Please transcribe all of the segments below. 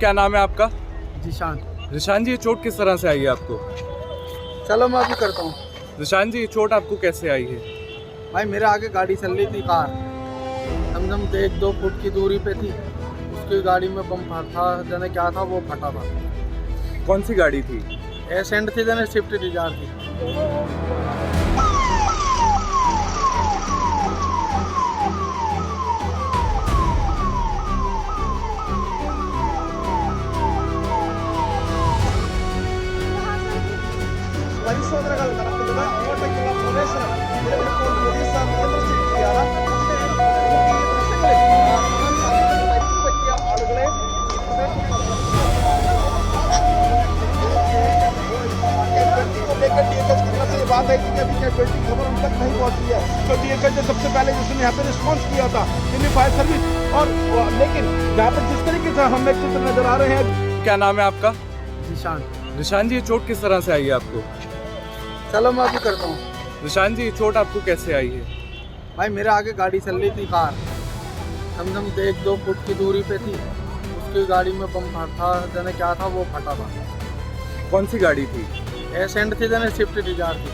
क्या नाम है आपका? जिशान। रिशान जी, ये चोट किस तरह से आई है आपको? चलो मैं अभी करता हूँ। रिशान जी, ये चोट आपको कैसे आई है? भाई मेरे आगे गाड़ी चल रही थी, कार कम से कम 1-2 फुट की दूरी पे थी। उसकी गाड़ी में बम था, जाने क्या था, वो फटा था। कौन सी गाड़ी थी? एसेंट थी, जाने स्विफ्ट डिजायर थी। ಪರಿಶೋಧನೆಗಳು ನಡೆಯುತ್ತಿದೆ. ಕೋಟೆಗಳ ಪ್ರವೇಶ ಪೊಲೀಸರ ನಿಯಂತ್ರಿಸಿದ್ದಾರೆ. ಆಳುಗಳೇ ये बात है कि अभी कैजुअल्टी खबर उन तक नहीं पहुंची है, तो डीएसएफ ने सबसे पहले जिसने यहाँ पे रिस्पॉन्स किया था दिल्ली फायर सर्विस, और लेकिन यहाँ पर जिस तरीके से हमें चित्र नजर आ रहे हैं। क्या नाम है आपका? जिशान। रिशान जी, ये चोट किस तरह से आई है आपको? चलो मैं अभी करता हूँ। रिशान जी, ये चोट आपको कैसे आई है? भाई मेरे आगे गाड़ी चल रही थी, कार कम से कम 1-2 फुट की दूरी पे थी। उसकी गाड़ी में बम था, जाने क्या था, वो फटा था। कौन सी गाड़ी थी? एसेंट थी, जाने स्विफ्ट डिजायर थी।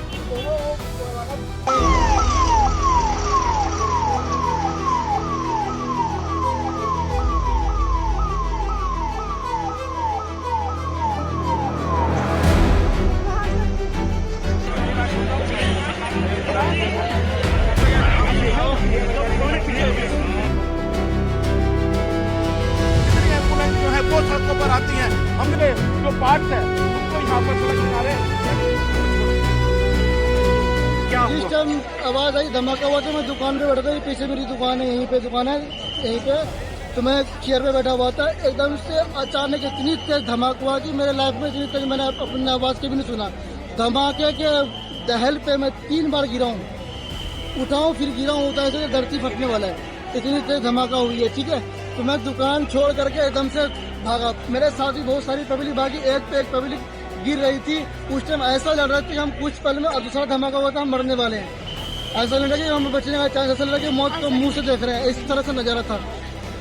एम्बुलेंस जो है वो सड़कों पर आती हैं, हमने जो पार्ट्स है उनको यहाँ पर सड़क किनारे क्या जिस टाइम आवाज़ आई, धमाका हुआ, तो मैं दुकान पे बैठा था। पीछे मेरी दुकान है, यहीं पे दुकान है, यहीं पे। तो मैं चेयर पे बैठा हुआ था, एकदम से अचानक इतनी तेज धमाका हुआ कि मेरे लाइफ में इतनी तेज मैंने अपनी आवाज़ के भी नहीं सुना। धमाके के दहल पे मैं 3 बार गिरा हूँ, उठाऊँ फिर गिरा हूँ, उठाऊँ तो धरती फटने वाला है, इतनी तेज धमाका हुई है। ठीक है, तो मैं दुकान छोड़ करके एकदम से भागा। मेरे साथ भी बहुत सारी पब्लिक भागी, एक पे एक पब्लिक गिर रही थी। उस टाइम ऐसा लग रहा था कि हम कुछ पल में, और दूसरा धमाका हुआ था, हम मरने वाले हैं। ऐसा लग रहा कि हम बचने का चांस, ऐसा लग रहा कि मौत को मुंह से देख रहे हैं, इस तरह से नजारा था।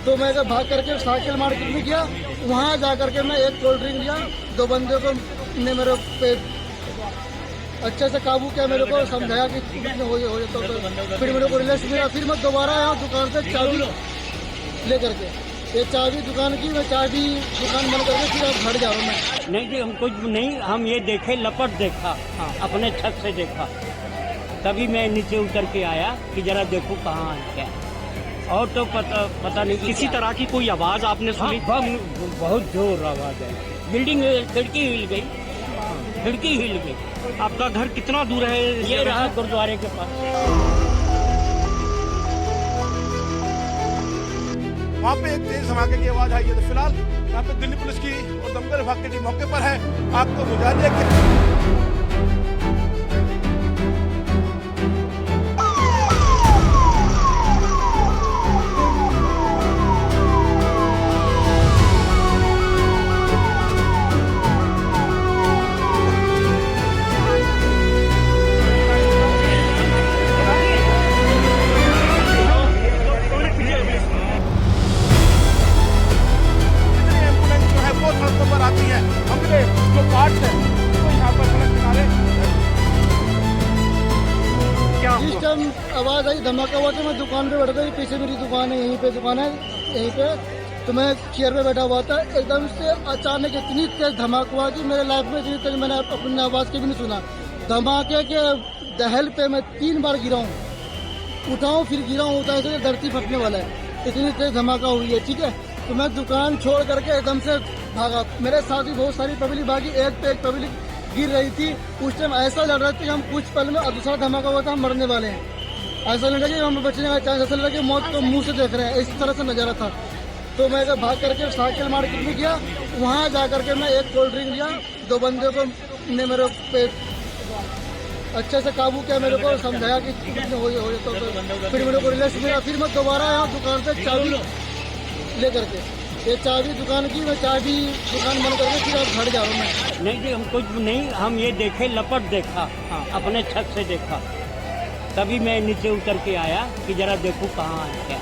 तो मैं भाग करके साइकिल मार्केट में गया, वहाँ जा करके मैं एक कोल्ड ड्रिंक लिया। 2 बंदे को ने मेरे पे अच्छे से काबू किया, मेरे को समझाया कि हो जाता, तो फिर मेरे को रिलैक्स मिला। फिर मैं दोबारा आया दुकान से चाबी ले करके, ये चाबी दुकान की, मैं चाबी दुकान बंद करके फिर अब घर जा रहा हूँ मैं। नहीं जी, हम कुछ नहीं, हम ये देखे, लपट देखा, अपने छत से देखा, तभी मैं नीचे उतर के आया कि जरा देखो कहाँ है क्या। और तो पता नहीं किसी तरह की कोई आवाज आपने सुनी? बहुत जोर आवाज है, बिल्डिंग खिड़की हिल गई, खिड़की हिल गई। आपका घर कितना दूर है? ये रहा गुरुद्वारे के पास। वहाँ पे एक तेज धमाके की आवाज आई है। तो फिलहाल यहाँ पे दिल्ली पुलिस की और दमकल विभाग की टीम मौके पर है। आपको बुझा दिया कि एम्बुलेंस जो है वो सड़कों पर आती है, हमने जो पार्ट्स है उनको यहाँ पर सड़क किनारे क्या जिस टाइम आवाज़ आई, धमाका हुआ, तो मैं दुकान पे बैठा था। पीछे मेरी दुकान है, यहीं पे दुकान है, यहीं पे। तो मैं चेयर पे बैठा हुआ था, एकदम से अचानक इतनी तेज धमाका हुआ कि मेरे लाइफ में इतनी तेज मैंने अपनी आवाज़ के भी नहीं सुना। धमाके के दहल पे मैं 3 बार गिरा हूँ, उठाऊँ फिर गिरा हूँ, उठाऊँ तो धरती फटने वाला है, इतनी तेज धमाका हुई है। ठीक है, तो मैं दुकान छोड़ करके एकदम से भागा। मेरे साथ भी बहुत सारी पब्लिक भागी, एक पे एक पब्लिक गिर रही थी। उस टाइम ऐसा लग रहा था कि हम कुछ पल में, और दूसरा धमाका हुआ था, हम मरने वाले हैं। ऐसा लग रहा कि हम बचने का चांस, ऐसा लग रहा कि मौत को मुंह से देख रहे हैं, इस तरह से नजारा था। तो मैं भाग करके साइकिल मार्केट में गया, वहाँ जा करके मैं एक कोल्ड ड्रिंक लिया। 2 बंदे को ने मेरे पे अच्छे से काबू किया, मेरे को समझाया कि हो जाता, तो फिर मेरे को रिलैक्स मिला। फिर मैं दोबारा आया दुकान से चाबी ले करके, ये चाबी दुकान की, मैं चाबी दुकान बंद करके फिर अब घर जा रहा हूँ मैं। नहीं जी, हम कुछ नहीं, हम ये देखे, लपट देखा, अपने छत से देखा, तभी मैं नीचे उतर के आया कि जरा देखो कहाँ है क्या।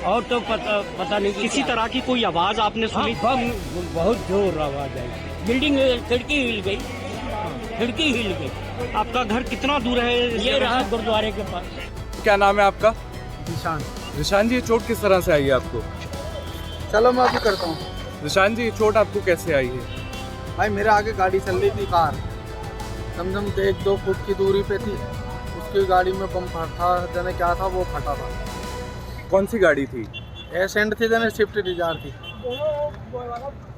और तो पता नहीं कि किसी क्या। तरह की कोई आवाज आपने हाँ, सुनी? बम बहुत जोर आवाज आई। बिल्डिंग खिड़की हिल गई, खिड़की हिल गई। आपका घर कितना दूर है इस ये जगह रहा से? गुरुद्वारे के पास। क्या नाम है आपका? निशान। निशान जी, ये चोट किस तरह से आई है आपको? चलो मैं अभी करता हूँ। निशान जी, ये चोट आपको कैसे आई है? भाई मेरे आगे गाड़ी चल रही थी, कार कम से कम 1-2 फुट की दूरी पे थी, उसकी गाड़ी में बम था, जाने क्या था वो फटा था। कौन सी गाड़ी थी? एसेंट थी, जाने स्विफ्ट डिजायर थी।